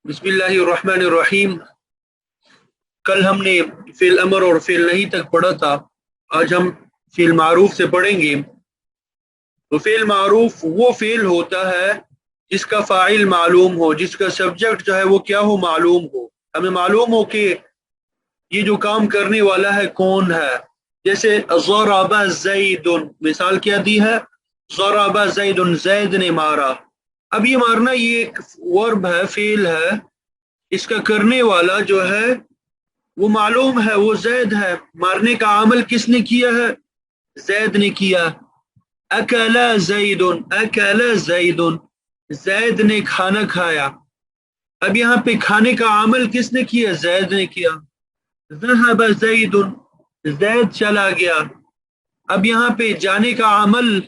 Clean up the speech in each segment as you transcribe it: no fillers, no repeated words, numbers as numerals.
بسم اللہ الرحمن الرحیم۔ کل ہم نے فعل امر اور فعل نہیں تک پڑھا تھا۔ آج ہم فعل معروف سے پڑھیں گے۔ تو فعل معروف وہ فعل ہوتا ہے جس کا فاعل معلوم ہو، جس کا سبجیکٹ جو ہے وہ کیا ہو، معلوم ہو۔ ہمیں معلوم ہو کہ یہ جو کام کرنے والا ہے کون ہے۔ جیسے ضرب زید، مثال کیا دی ہے، ضرب زید، زید نے مارا۔ اب یہ مارنا یہ ایک ورب ہے، فعل ہے، اس کا کرنے والا جو ہے وہ معلوم ہے، وہ زید ہے۔ مارنے کا عمل کس نے کیا ہے؟ زید نے کیا۔ اکل زید، اکل زید، زید نے کھانا کھایا۔ اب یہاں پہ کھانے کا عمل کس نے کیا؟ زید نے کیا۔ ذهب زید، زید چلا گیا۔ اب یہاں پہ جانے کا عمل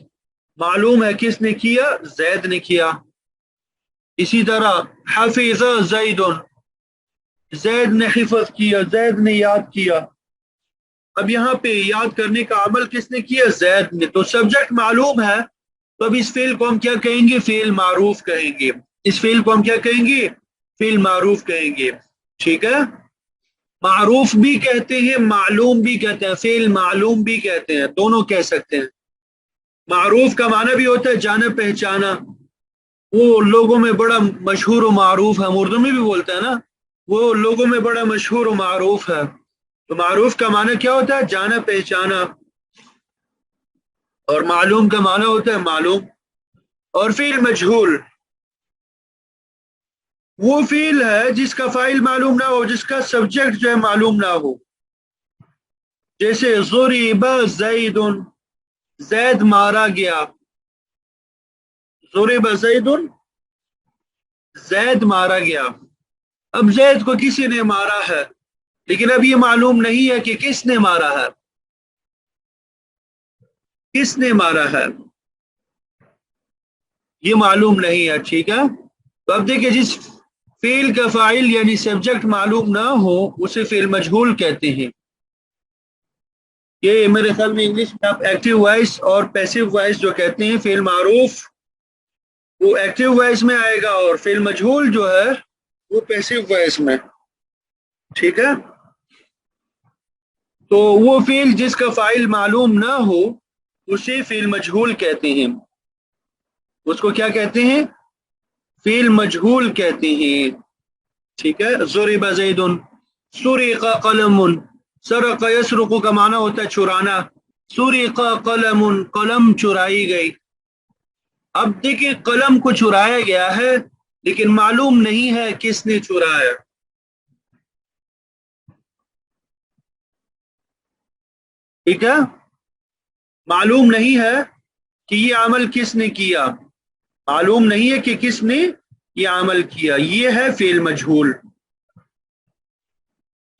معلوم ہے، کس نے کیا؟ زید نے کیا۔ اسی طرح حفظ زید، زید نے حفظ کیا، زید نے یاد کیا۔ اب یہاں پہ یاد کرنے کا عمل کس نے کیا؟ زید نے۔ تو سبجیکٹ معلوم ہے، تو اب اس فعل کو ہم کیا کہیں گے؟ فعل معروف کہیں گے۔ اس فعل کو ہم کیا کہیں گے؟ فعل معروف کہیں گے۔ ٹھیک ہے، معروف بھی کہتے ہیں، معلوم بھی کہتے ہیں، فعل معلوم بھی کہتے ہیں، دونوں کہہ سکتے ہیں۔ معروف کا معنی بھی ہوتا ہے جانا پہچانا، وہ لوگوں میں بڑا مشہور و معروف ہے، ہم اردو میں بھی بولتے ہیں نا، وہ لوگوں میں بڑا مشہور و معروف ہے۔ تو معروف کا معنی کیا ہوتا ہے؟ جانا پہچانا۔ اور معلوم کا معنی ہوتا ہے معلوم۔ اور فعل مجہول وہ فعل ہے جس کا فاعل معلوم نہ ہو، جس کا سبجیکٹ جو ہے معلوم نہ ہو۔ جیسے ضرب زید، زید مارا گیا۔ ضرب زید، زید مارا گیا۔ اب زید کو کسی نے مارا ہے، لیکن اب یہ معلوم نہیں ہے کہ کس نے مارا ہے، کس نے مارا ہے، یہ معلوم نہیں ہے۔ ٹھیک ہے، تو اب دیکھیں، جس فعل کا فاعل یعنی سبجیکٹ معلوم نہ ہو اسے فعل مجہول کہتے ہیں۔ یہ میرے خیال میں انگلش میں آپ ایکٹیو وائس اور پیسیو وائس جو کہتے ہیں، فعل معروف وہ ایکٹیو وائس میں آئے گا اور فعل مجہول جو ہے وہ پیسیو وائس میں۔ ٹھیک ہے، تو وہ فعل جس کا فاعل معلوم نہ ہو اسے فعل مجہول کہتے ہیں۔ اس کو کیا کہتے ہیں؟ فعل مجہول کہتے ہیں۔ ٹھیک ہے، ضرب زید، سرق قلم، سرق یسرق کا معنی ہوتا ہے چرانا۔ سرق قلم، قلم چرائی گئی۔ اب دیکھیں، قلم کو چرایا گیا ہے لیکن معلوم نہیں ہے کس نے چرایا۔ ٹھیک ہے، معلوم نہیں ہے کہ یہ عمل کس نے کیا، معلوم نہیں ہے کہ کس نے یہ عمل کیا۔ یہ ہے فعل مجہول۔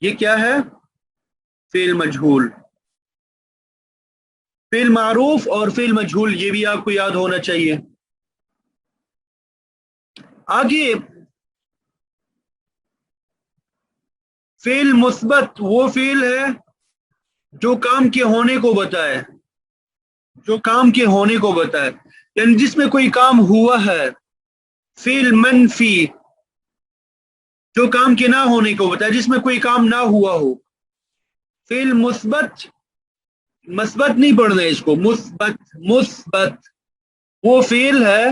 یہ کیا ہے؟ فعل مجہول۔ فعل معروف اور فعل مجہول، یہ بھی آپ کو یاد ہونا چاہیے۔ آگے فعل مثبت وہ فعل ہے جو کام کے ہونے کو بتائے، جو کام کے ہونے کو بتائے، یعنی جس میں کوئی کام ہوا ہے۔ فعل منفی جو کام کے نہ ہونے کو بتائے، جس میں کوئی کام نہ ہوا ہو۔ فعل مثبت، مثبت نہیں پڑھنا اس کو، مثبت، مثبت وہ فعل ہے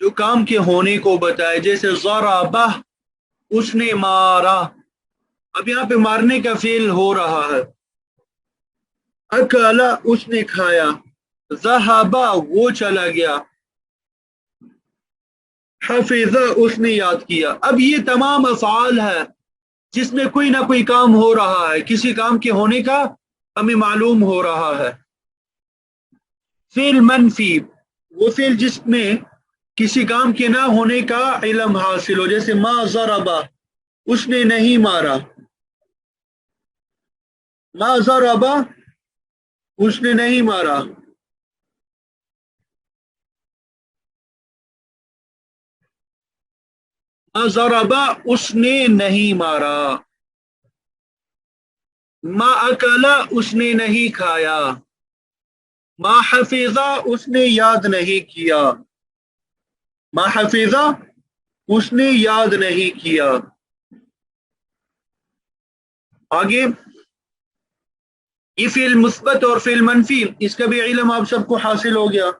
جو کام کے ہونے کو بتائے۔ جیسے ضربہ، اس نے مارا۔ اب یہاں پہ مارنے کا فعل ہو رہا ہے۔ اکلا، اس نے کھایا۔ ذہب، وہ چلا گیا۔ حفظ، اس نے یاد کیا۔ اب یہ تمام افعال ہے جس میں کوئی نہ کوئی کام ہو رہا ہے، کسی کام کے ہونے کا ہمیں معلوم ہو رہا ہے۔ فعل منفی وہ فعل جس میں کسی کام کے نہ ہونے کا علم حاصل ہو، جیسے ما ضربا، اس نے نہیں مارا۔ ما ضربا، اس نے نہیں مارا۔ ما ضربا، اس نے نہیں مارا۔ ما اکلا، اس نے نہیں کھایا۔ ما حفظا، اس نے یاد نہیں کیا۔ ما حفظا، اس نے یاد نہیں کیا. آگے یہ فعل مثبت اور فعل منفی، اس کا بھی علم آپ سب کو حاصل ہو گیا.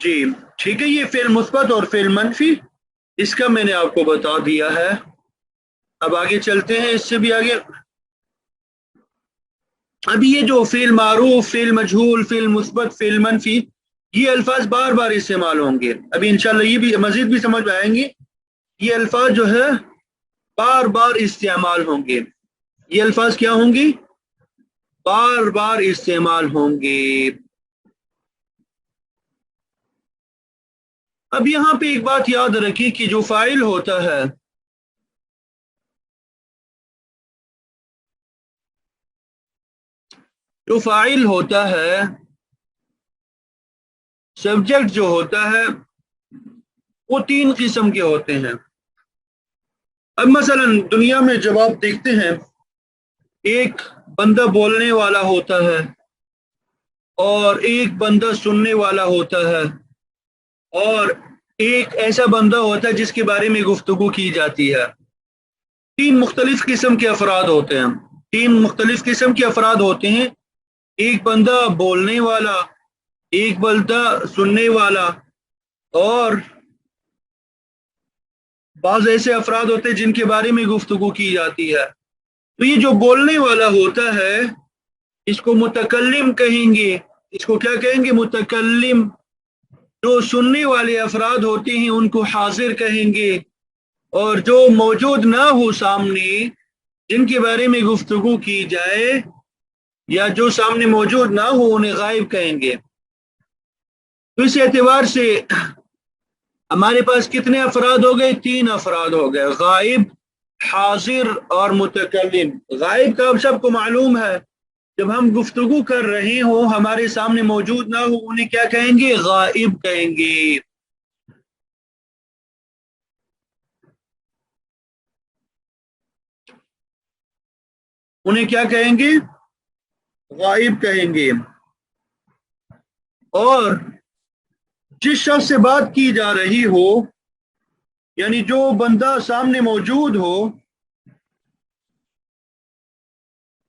جی ٹھیک ہے، یہ فعل مثبت اور فعل منفی اس کا میں نے آپ کو بتا دیا ہے. اب آگے چلتے ہیں، اس سے بھی آگے. ابھی یہ جو فعل معروف، فعل مجہول، فعل مثبت، فعل منفی، یہ الفاظ بار بار استعمال ہوں گے. ابھی انشاءاللہ یہ بھی مزید بھی سمجھ میں آئیں گے. یہ الفاظ جو ہے بار بار استعمال ہوں گے. یہ الفاظ کیا ہوں گی؟ بار بار استعمال ہوں گے. اب یہاں پہ ایک بات یاد رکھیں کہ جو فاعل ہوتا ہے، جو فاعل ہوتا ہے، سبجیکٹ جو ہوتا ہے، وہ تین قسم کے ہوتے ہیں. اب مثلا دنیا میں جب آپ دیکھتے ہیں ایک بندہ بولنے والا ہوتا ہے اور ایک بندہ سننے والا ہوتا ہے اور ایک ایسا بندہ ہوتا ہے جس کے بارے میں گفتگو کی جاتی ہے. تین مختلف قسم کے افراد ہوتے ہیں. تین مختلف قسم کے افراد ہوتے ہیں. ایک بندہ بولنے والا، ایک بندہ سننے والا، اور بعض ایسے افراد ہوتے ہیں جن کے بارے میں گفتگو کی جاتی ہے. تو یہ جو بولنے والا ہوتا ہے اس کو متکلم کہیں گے. اس کو کیا کہیں گے؟ متکلم. جو سننے والے افراد ہوتے ہیں ان کو حاضر کہیں گے، اور جو موجود نہ ہو سامنے، جن کے بارے میں گفتگو کی جائے یا جو سامنے موجود نہ ہو، انہیں غائب کہیں گے. تو اس اعتبار سے ہمارے پاس کتنے افراد ہو گئے؟ تین افراد ہو گئے: غائب، حاضر اور متکلم. غائب کا اب سب کو معلوم ہے، جب ہم گفتگو کر رہے ہوں ہمارے سامنے موجود نہ ہو، انہیں کیا کہیں گے؟ غائب کہیں گے. انہیں کیا کہیں گے؟ غائب کہیں گے. اور جس شخص سے بات کی جا رہی ہو، یعنی جو بندہ سامنے موجود ہو،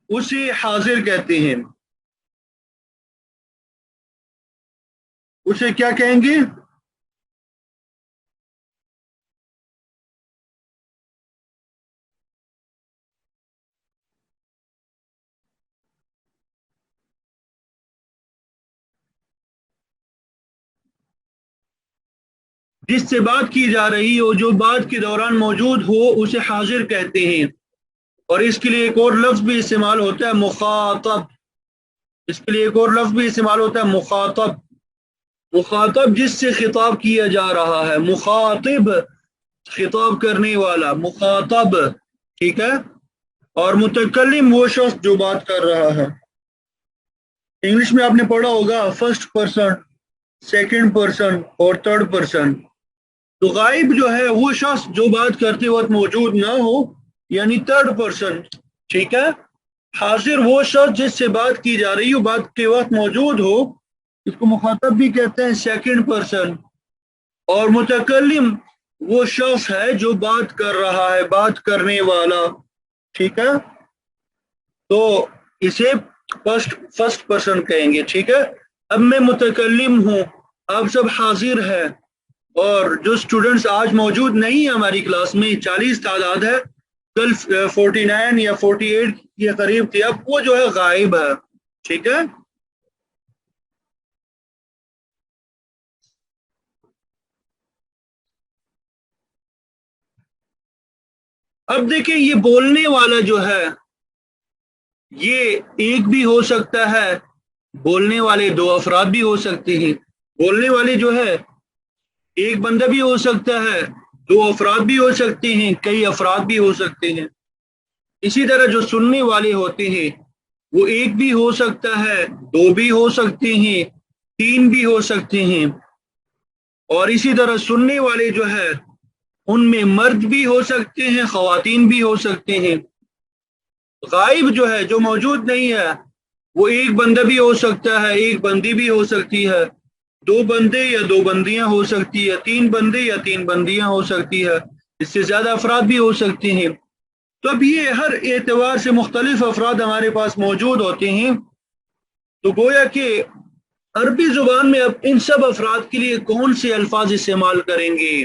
اسے حاضر کہتے ہیں. اسے کیا کہیں گے؟ جس سے بات کی جا رہی ہو، جو بات کے دوران موجود ہو، اسے حاضر کہتے ہیں. اور اس کے لیے ایک اور لفظ بھی استعمال ہوتا ہے: مخاطب. اس کے لیے ایک اور لفظ بھی استعمال ہوتا ہے: مخاطب. مخاطب جس سے خطاب کیا جا رہا ہے. مخاطب خطاب کرنے والا، مخاطب. ٹھیک ہے. اور متکلم وہ شخص جو بات کر رہا ہے. انگلش میں آپ نے پڑھا ہوگا فرسٹ پرسن، سیکنڈ پرسن اور تھرڈ پرسن. تو غائب جو ہے وہ شخص جو بات کرتے وقت موجود نہ ہو، یعنی تھرڈ پرسن. ٹھیک ہے. حاضر وہ شخص جس سے بات کی جا رہی ہو، بات کے وقت موجود ہو، اس کو مخاطب بھی کہتے ہیں، سیکنڈ پرسن. اور متکلم وہ شخص ہے جو بات کر رہا ہے، بات کرنے والا. ٹھیک ہے. تو اسے فرسٹ پرسن کہیں گے. ٹھیک ہے. اب میں متکلم ہوں، آپ سب حاضر ہیں، اور جو اسٹوڈنٹس آج موجود نہیں ہیں ہماری کلاس میں، 40 تعداد ہے، کل 49 یا 48 کے قریب تھی، اب وہ جو ہے غائب ہے. ٹھیک ہے. اب دیکھیں یہ بولنے والا جو ہے یہ ایک بھی ہو سکتا ہے، بولنے والے دو افراد بھی ہو سکتے ہیں. بولنے والے جو ہے ایک بندہ بھی ہو سکتا ہے، دو افراد بھی ہو سکتے ہیں، کئی افراد بھی ہو سکتے ہیں. اسی طرح جو سننے والے ہوتے ہیں وہ ایک بھی ہو سکتا ہے، دو بھی ہو سکتے ہیں، تین بھی ہو سکتے ہیں. اور اسی طرح سننے والے جو ہے ان میں مرد بھی ہو سکتے ہیں، خواتین بھی ہو سکتے ہیں۔ غائب جو ہے، جو موجود نہیں ہے، وہ ایک بندہ بھی ہو سکتا ہے، ایک بندی بھی ہو سکتی ہے، دو بندے یا دو بندیاں ہو سکتی ہے، تین بندے یا تین بندیاں ہو سکتی ہے، اس سے زیادہ افراد بھی ہو سکتے ہیں۔ تو اب یہ ہر اعتبار سے مختلف افراد ہمارے پاس موجود ہوتے ہیں، تو گویا کہ عربی زبان میں اب ان سب افراد کے لیے کون سے الفاظ استعمال کریں گے،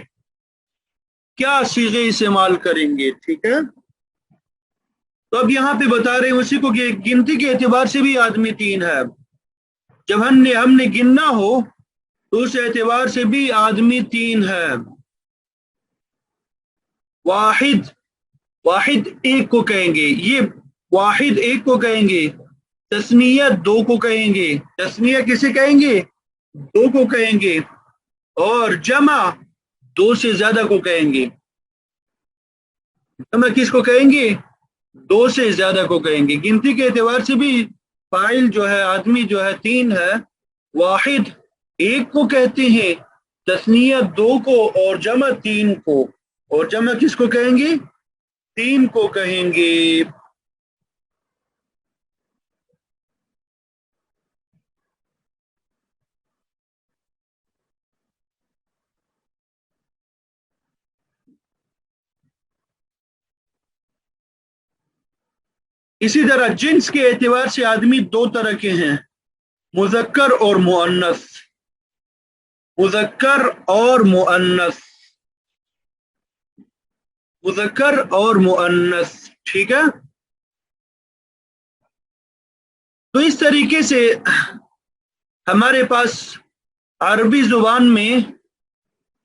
کیا صیغے استعمال کریں گے، ٹھیک ہے؟ تو اب یہاں پہ بتا رہے ہیں اسی کو کہ گنتی کے اعتبار سے بھی آدمی تین ہے، جب ہم نے گننا ہو تو اس اعتبار سے بھی آدمی تین ہے۔ واحد، واحد ایک کو کہیں گے، یہ واحد ایک کو کہیں گے، تسنیہ دو کو کہیں گے، تسنیہ کسے کہیں گے؟ دو کو کہیں گے، اور جمع دو سے زیادہ کو کہیں گے۔ جمع کس کو کہیں گے؟ دو سے زیادہ کو کہیں گے۔ گنتی کے اعتبار سے بھی فاعل جو ہے، آدمی جو ہے تین ہے، واحد ایک کو کہتے ہیں، تسنیہ دو کو، اور جمع تین کو، اور جمع کس کو کہیں گے؟ تین کو کہیں گے۔ اسی طرح جنس کے اعتبار سے آدمی دو طرح کے ہیں، مذکر اور مؤنث، مذکر اور مؤنث، مذکر اور مؤنث، ٹھیک ہے؟ تو اس طریقے سے ہمارے پاس عربی زبان میں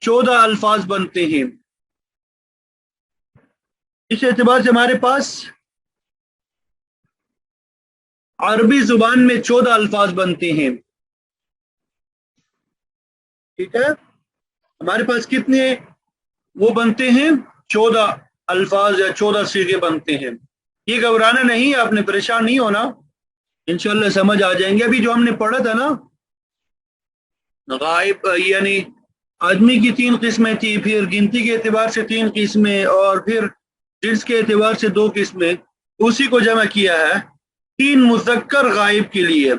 14 الفاظ بنتے ہیں۔ اس اعتبار سے ہمارے پاس عربی زبان میں 14 الفاظ بنتے ہیں، ٹھیک ہے؟ ہمارے پاس کتنے وہ بنتے ہیں؟ 14 الفاظ یا 14 صیغے بنتے ہیں۔ یہ گھبرانا نہیں، آپ نے پریشان نہیں ہونا، انشاءاللہ سمجھ آ جائیں گے۔ ابھی جو ہم نے پڑھا تھا نا، غائب یعنی آدمی کی 3 قسمیں تھی، پھر گنتی کے اعتبار سے 3 قسمیں، اور پھر جنس کے اعتبار سے 2 قسمیں، اسی کو جمع کیا ہے 3 مذکر غائب کے لیے۔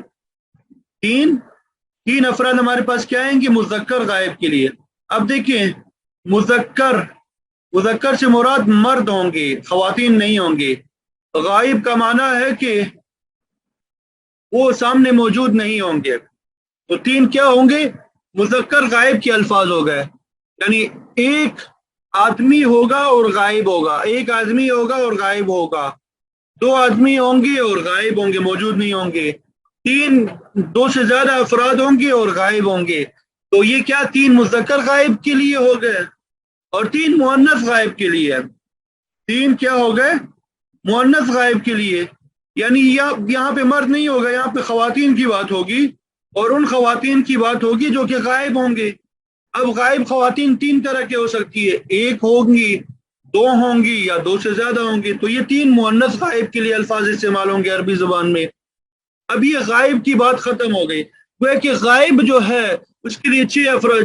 تین افراد ہمارے پاس کیا آئیں گے؟ مذکر غائب کے لیے۔ اب دیکھیں، مذکر سے مراد مرد ہوں گے، خواتین نہیں ہوں گے۔ غائب کا معنی ہے کہ وہ سامنے موجود نہیں ہوں گے۔ تو 3 کیا ہوں گے؟ مذکر غائب کے الفاظ ہو گئے، یعنی ایک آدمی ہوگا اور غائب ہوگا، ایک آدمی ہوگا اور غائب ہوگا، 2 آدمی ہوں گے اور غائب ہوں گے، موجود نہیں ہوں گے، 2 سے زیادہ افراد ہوں گے اور غائب ہوں گے۔ تو یہ کیا 3 مذکر غائب کے لیے ہو گئے، اور 3 مؤنث غائب کے لیے۔ 3 کیا ہو گئے؟ مؤنث غائب کے لیے، یعنی یہاں پہ مرد نہیں ہوگا، یہاں پہ خواتین کی بات ہوگی، اور ان خواتین کی بات ہوگی جو کہ غائب ہوں گے۔ اب غائب خواتین 3 طرح کے ہو سکتی ہے، ایک ہوں گی، 2 ہوں گی، یا 2 سے زیادہ ہوں گی۔ تو یہ 3 مؤنث غائب کے لیے الفاظ استعمال ہوں گے عربی زبان میں۔ اب یہ غائب کی بات ختم ہو گئی، وہ کہ غائب جو ہے اس کے لیے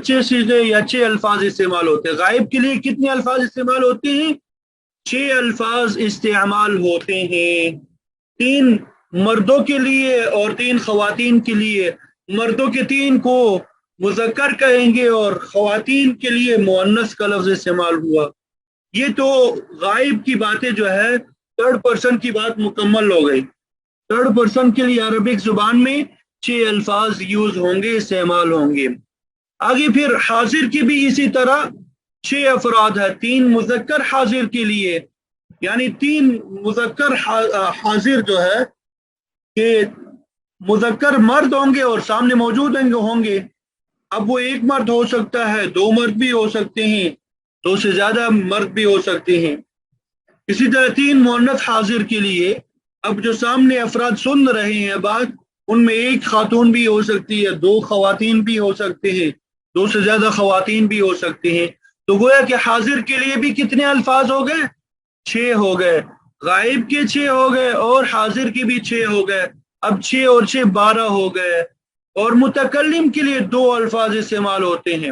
6 صیغے یا 6 الفاظ استعمال ہوتے ہیں۔ غائب کے لیے کتنے الفاظ استعمال ہوتے ہیں؟ 6 الفاظ استعمال ہوتے ہیں، 3 مردوں کے لیے اور 3 خواتین کے لیے۔ مردوں کے 3 کو مذکر کہیں گے، اور خواتین کے لیے مؤنث کا لفظ استعمال ہوا۔ یہ تو غائب کی باتیں جو ہے 3rd پرسن کی بات مکمل ہو گئی۔ 3rd پرسن کے لیے عربک زبان میں 6 الفاظ یوز ہوں گے، استعمال ہوں گے۔ آگے پھر حاضر کی بھی اسی طرح 6 افراد ہے، 3 مذکر حاضر کے لیے، یعنی 3 مذکر حاضر جو ہے کہ مذکر مرد ہوں گے اور سامنے موجود ہوں گے۔ اب وہ ایک مرد ہو سکتا ہے، 2 مرد بھی ہو سکتے ہیں، 2 سے زیادہ مرد بھی ہو سکتے ہیں۔ اسی طرح 3 مؤنث حاضر کے لیے، اب جو سامنے افراد سن رہے ہیں بات، ان میں ایک خاتون بھی ہو سکتی ہے، 2 خواتین بھی ہو سکتے ہیں، 2 سے زیادہ خواتین بھی ہو سکتے ہیں۔ تو گویا کہ حاضر کے لیے بھی کتنے الفاظ ہو گئے؟ 6 ہو گئے، غائب کے 6 ہو گئے، اور حاضر کے بھی 6 ہو گئے۔ اب 6 اور 6 12 ہو گئے۔ اور متکلم کے لیے 2 الفاظ استعمال ہوتے ہیں،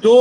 2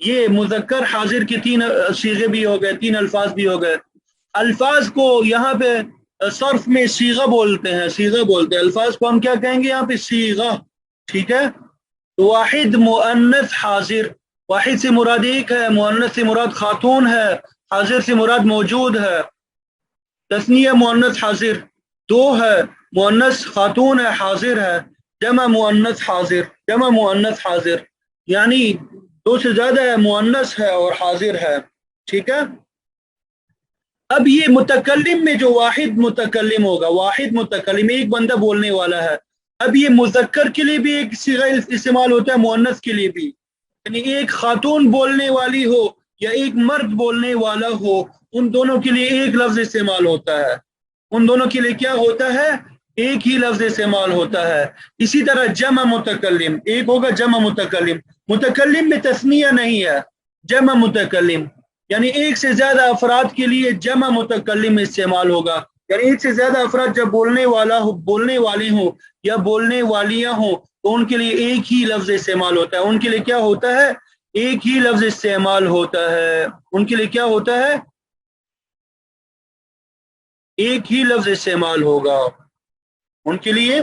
یہ مذکر حاضر کے تین صیغے بھی ہو گئے، تین الفاظ بھی ہو گئے. الفاظ کو یہاں پہ صرف میں صیغہ بولتے ہیں، صیغہ بولتے ہیں. الفاظ کو ہم کیا کہیں گے یہاں پہ؟ صیغہ. ٹھیک ہے. واحد مؤنث حاضر، واحد سے مراد ایک ہے، مؤنث سے مراد خاتون ہے، حاضر سے مراد موجود ہے. تثنیہ مؤنث حاضر دو ہے، مؤنث خاتون ہے، حاضر ہے. جمع مؤنث حاضر، جمع مؤنث حاضر یعنی دو سے زیادہ ہے، مؤنث ہے اور حاضر ہے. ٹھیک ہے. اب یہ متکلم میں جو واحد متکلم ہوگا، واحد متکلم ایک بندہ بولنے والا ہے. اب یہ مذکر کے لیے بھی ایک صیغہ استعمال ہوتا ہے، مؤنث کے لیے بھی. یعنی ایک خاتون بولنے والی ہو یا ایک مرد بولنے والا ہو، ان دونوں کے لیے ایک لفظ استعمال ہوتا ہے. ان دونوں کے لیے کیا ہوتا ہے؟ ایک ہی لفظ استعمال ہوتا ہے. اسی طرح جمع متکلم ایک ہوگا، جمع متکلم. متکلم میں تثنیہ نہیں ہے، جمع متکلم یعنی ایک سے زیادہ افراد کے لیے جمع متکلم استعمال ہوگا. یعنی ایک سے زیادہ افراد جب بولنے والا ہو، بولنے والے ہوں یا بولنے والیاں ہوں، تو ان کے لیے ایک ہی لفظ استعمال ہوتا ہے. ان کے لیے کیا ہوتا ہے؟ ایک ہی لفظ استعمال ہوتا ہے. ان کے لیے کیا ہوتا ہے؟ ایک ہی لفظ استعمال ہوگا. ان کے لیے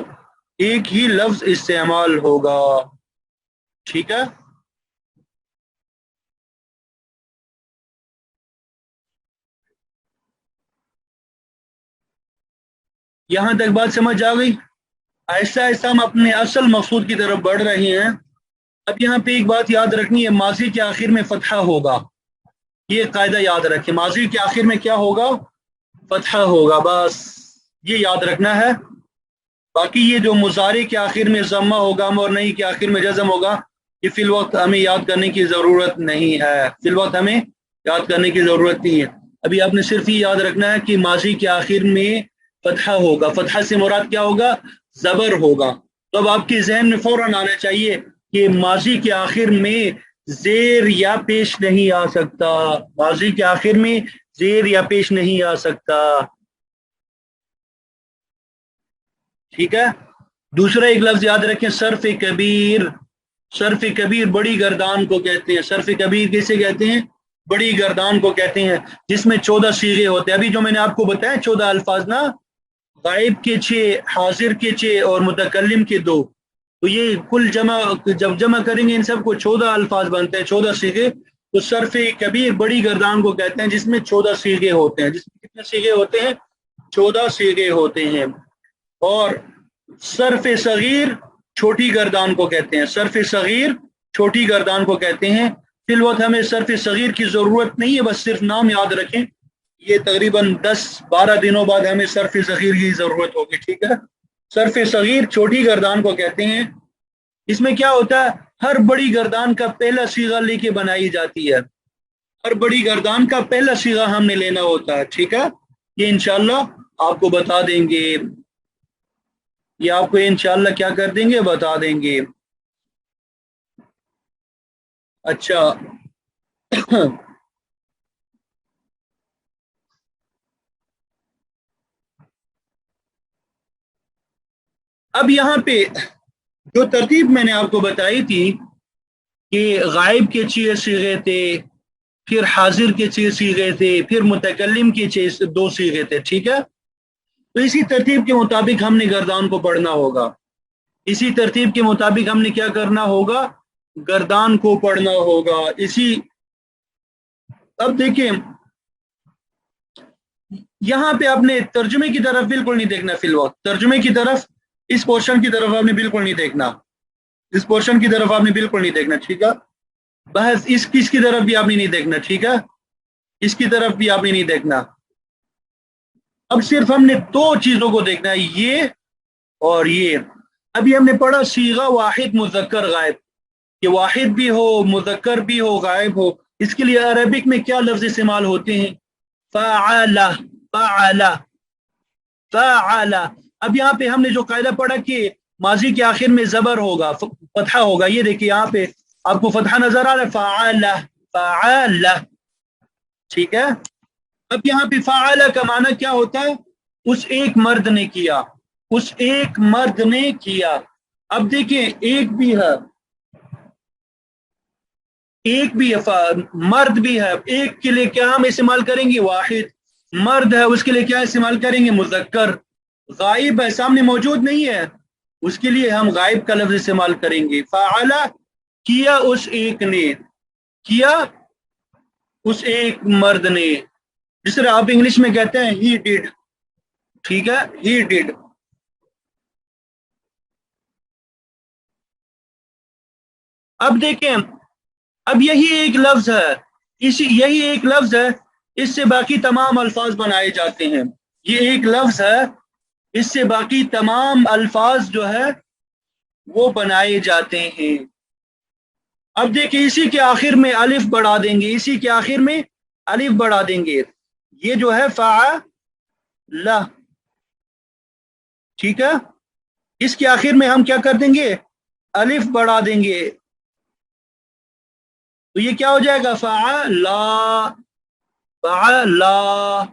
ایک ہی لفظ استعمال ہوگا. ٹھیک ہے. یہاں تک بات سمجھ آ گئی؟ آہستہ آہستہ ہم اپنے اصل مقصود کی طرف بڑھ رہے ہیں. اب یہاں پہ ایک بات یاد رکھنی ہے، ماضی کے آخر میں فتحہ ہوگا. یہ قاعدہ یاد رکھیں، ماضی کے آخر میں کیا ہوگا؟ فتحہ ہوگا. بس یہ یاد رکھنا ہے. باقی یہ جو مضارع کے آخر میں ضمہ ہوگا اور نہیں کے آخر میں جزم ہوگا، یہ فی الوقت ہمیں یاد کرنے کی ضرورت نہیں ہے. فی الوقت ہمیں یاد کرنے کی ضرورت نہیں ہے. ابھی آپ نے صرف یہ یاد رکھنا ہے کہ ماضی کے آخر میں فتحہ ہوگا. فتحہ سے مراد کیا ہوگا؟ زبر ہوگا. تو اب آپ کے ذہن میں فوراً آنا چاہیے کہ ماضی کے آخر میں زیر یا پیش نہیں آ سکتا. ماضی کے آخر میں زیر یا پیش نہیں آ سکتا. ٹھیک ہے. دوسرا ایک لفظ یاد رکھیں، صرف کبیر. صرف کبیر بڑی گردان کو کہتے ہیں. صرف کبیر کیسے کہتے ہیں؟ بڑی گردان کو کہتے ہیں، جس میں 14 صیغے ہوتے ہیں. ابھی جو میں نے آپ کو بتایا 14 الفاظ نا، غائب کے 6، حاضر کے 6 اور متکلم کے 2. تو یہ کل جمع جب جمع کریں گے ان سب کو 14 الفاظ بنتے ہیں، 14 صیغے. تو صرف کبیر بڑی گردان کو کہتے ہیں جس میں 14 صیغے ہوتے ہیں. جس میں کتنے صیغے ہوتے ہیں؟ 14 صیغے ہوتے ہیں. اور صرف صغیر چھوٹی گردان کو کہتے ہیں. صرف صغیر چھوٹی گردان کو کہتے ہیں. فی الوقت ہمیں صرف صغیر کی ضرورت نہیں ہے، بس صرف نام یاد رکھیں. یہ تقریباً 10-12 دنوں بعد ہمیں صرف صغیر کی ضرورت ہوگی. ٹھیک ہے. صرف صغیر چھوٹی گردان کو کہتے ہیں. اس میں کیا ہوتا ہے؟ ہر بڑی گردان کا پہلا صیغہ لے کے بنائی جاتی ہے. ہر بڑی گردان کا پہلا صیغہ ہم نے لینا ہوتا ہے. ٹھیک ہے. یہ انشاءاللہ آپ کو بتا دیں گے، یہ آپ کو انشاءاللہ کیا کر دیں گے؟ بتا دیں گے. اچھا اب یہاں پہ جو ترتیب میں نے آپ کو بتائی تھی کہ غائب کے 6 صیغے تھے، پھر حاضر کے 6 صیغے تھے، پھر متکلم کے 2 صیغے تھے. ٹھیک ہے. تو اسی ترتیب کے مطابق ہم نے گردان کو پڑھنا ہوگا. اسی ترتیب کے مطابق ہم نے کیا کرنا ہوگا؟ گردان کو پڑھنا ہوگا. اب دیکھیں یہاں پہ آپ نے ترجمے کی طرف بالکل نہیں دیکھنا. فی الوقت ترجمے کی طرف، اس پورشن کی طرف آپ نے بالکل نہیں دیکھنا. اس پورشن کی طرف آپ نے بالکل نہیں دیکھنا. ٹھیک ہے. بحث اس کی طرف بھی آپ نے نہیں دیکھنا. ٹھیک ہے. اس کی طرف بھی آپ نے نہیں دیکھنا. اب صرف ہم نے 2 چیزوں کو دیکھنا ہے، یہ اور یہ. ابھی ہم نے پڑھا صیغہ واحد مذکر غائب، کہ واحد بھی ہو، مذکر بھی ہو، غائب ہو. اس کے لیے عربک میں کیا لفظ استعمال ہوتے ہیں؟ فعل، فعل، فعل. اب یہاں پہ ہم نے جو قاعدہ پڑھا کہ ماضی کے آخر میں زبر ہوگا، فتحہ ہوگا. یہ دیکھیے یہاں پہ آپ کو فتحہ نظر آ رہا ہے، فعل، فعل. ٹھیک ہے. اب یہاں پہ فعل کا معنی کیا ہوتا ہے؟ اس ایک مرد نے کیا، اس ایک مرد نے کیا. اب دیکھیں ایک بھی ہے، ایک بھی مرد بھی ہے، ایک کے لیے کیا ہم استعمال کریں گے؟ واحد. مرد ہے اس کے لیے کیا استعمال کریں گے؟ مذکر. غائب ہے، سامنے موجود نہیں ہے، اس کے لیے ہم غائب کا لفظ استعمال کریں گے. فعل کیا اس ایک نے، کیا اس ایک مرد نے، جس طرح آپ انگلش میں کہتے ہیں ہی ڈیڈ. ٹھیک ہے، ہی ڈیڈ. اب دیکھیں، اب یہی ایک لفظ ہے، یہی ایک لفظ ہے، اس سے باقی تمام الفاظ بنائے جاتے ہیں. یہ ایک لفظ ہے، اس سے باقی تمام الفاظ جو ہے وہ بنائے جاتے ہیں. اب دیکھیں، اسی کے آخر میں الف بڑھا دیں گے، اسی کے آخر میں الف بڑھا دیں گے. یہ جو ہے فعل، ٹھیک ہے، اس کے آخر میں ہم کیا کر دیں گے؟ الف بڑھا دیں گے. تو یہ کیا ہو جائے گا؟ فعلا. فعلا.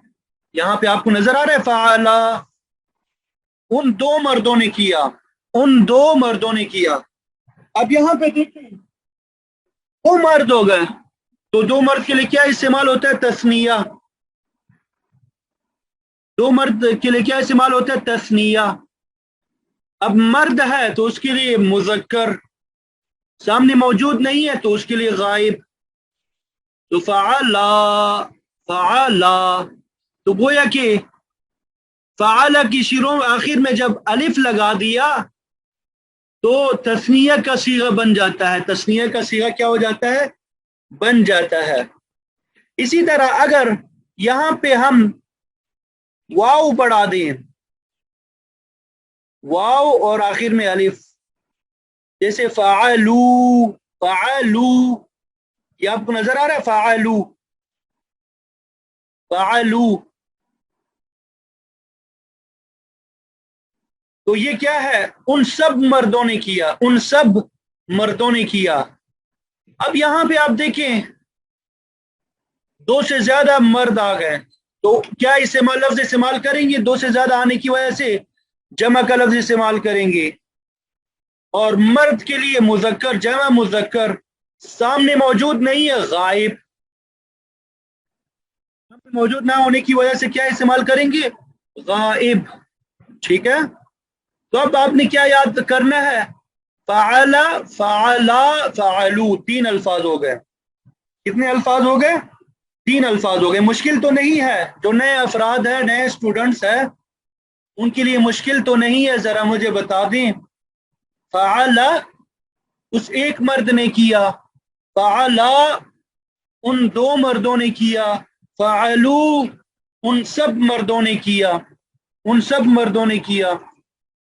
یہاں پہ آپ کو نظر آ رہا ہے فعلا؟ ان دو مردوں نے کیا، ان دو مردوں نے کیا. اب یہاں پہ دیکھیں، دو مرد ہو گئے، تو دو مرد کے لیے کیا استعمال ہوتا ہے؟ تثنیہ. دو مرد کے لیے کیا استعمال ہوتا ہے؟ تثنیہ. اب مرد ہے تو اس کے لیے مذکر، سامنے موجود نہیں ہے تو اس کے لیے غائب. تو فعلا، فعلا. تو گویا کہ فعلا کی شروع آخر میں جب الف لگا دیا تو تثنیہ کا صیغہ بن جاتا ہے. تثنیہ کا صیغہ کیا ہو جاتا ہے؟ بن جاتا ہے. اسی طرح اگر یہاں پہ ہم واو بڑھا دیں، واو اور آخر میں الف، جیسے فعلو، فعلو، یہ آپ کو نظر آ رہا ہے؟ فعلو، فعلو. تو یہ کیا ہے؟ ان سب مردوں نے کیا، ان سب مردوں نے کیا. اب یہاں پہ آپ دیکھیں، دو سے زیادہ مرد آ گئے تو کیا لفظ استعمال کریں گے؟ دو سے زیادہ آنے کی وجہ سے جمع کا لفظ استعمال کریں گے. اور مرد کے لیے مذکر، جمع مذکر، سامنے موجود نہیں ہے، غائب. موجود نہ ہونے کی وجہ سے کیا استعمال کریں گے؟ غائب. ٹھیک ہے. تو اب آپ نے کیا یاد کرنا ہے؟ فعل، فعلا، فعلو، تین الفاظ ہو گئے. کتنے الفاظ ہو گئے؟ تین الفاظ ہو گئے. مشکل تو نہیں ہے؟ جو نئے افراد ہیں، نئے اسٹوڈنٹس ہیں، ان کے لیے مشکل تو نہیں ہے؟ ذرا مجھے بتا دیں. فعل اس ایک مرد نے کیا، فعلا ان دو مردوں نے کیا، فعلو ان سب مردوں نے کیا، ان سب مردوں نے کیا.